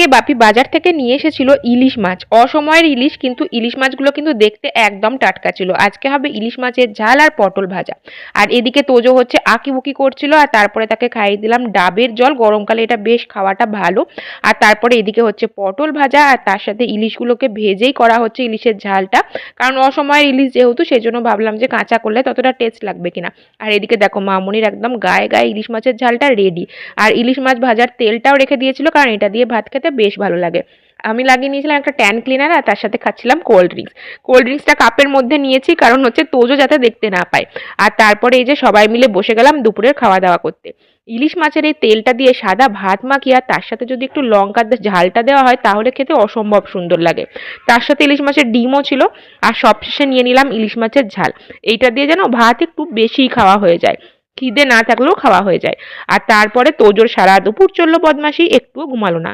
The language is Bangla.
আজকে বাপি বাজার থেকে নিয়ে এসেছিল ইলিশ মাছ, অসময়ের ইলিশ, কিন্তু ইলিশ মাছগুলো কিন্তু দেখতে একদম টাটকা ছিল। আজকে হবে ইলিশ মাছের ঝাল আর পটল ভাজা। আর এদিকে তোজো হচ্ছে আঁকিবুকি করছিল, আর তারপরে তাকে খাইয়ে দিলাম ডাবের জল, গরমকালে এটা বেশ খাওয়াটা ভালো। আর তারপরে এদিকে হচ্ছে পটল ভাজা, আর তার সাথে ইলিশগুলোকে ভেজেই করা হচ্ছে ইলিশের ঝালটা, কারণ অসময়ের ইলিশ যেহেতু, সেই জন্য ভাবলাম যে কাঁচা করলে ততটা টেস্ট লাগবে কিনা। আর এদিকে দেখো মামুনির একদম গায়ে গায়ে ইলিশ মাছের ঝালটা রেডি। আর ইলিশ মাছ ভাজার তেলটাও রেখে দিয়েছিল, কারণ এটা দিয়ে ভাত খেতে বেশ ভালো লাগে। আমি লাগিয়ে নিয়েছিলাম একটা ট্যান ক্লিনার, আর তার সাথে খাচ্ছিলাম কোল্ড ড্রিঙ্কস। কোল্ড ড্রিঙ্কসটা কাপের মধ্যে নিয়েছি, কারণ হচ্ছে তোজো যাতে দেখতে না পায়। আর তারপরে এই যে সবাই মিলে বসে গেলাম দুপুরের খাওয়া দাওয়া করতে। ইলিশ মাছের এই তেলটা দিয়ে সাদা ভাত মাখিয়ে, আর তার সাথে যদি একটু লঙ্কার ঝালটা দেওয়া হয়, তাহলে খেতে অসম্ভব সুন্দর লাগে। তার সাথে ইলিশ মাছের ডিমও ছিল। আর সবশেষে নিয়ে নিলাম ইলিশ মাছের ঝাল। এইটা দিয়ে যেন ভাত একটু বেশিই খাওয়া হয়ে যায়, খিদে না থাকলেও খাওয়া হয়ে যায়। আর তারপরে তোজোর সারা দুপুর চললো বদমাশি, একটুও ঘুমালো না।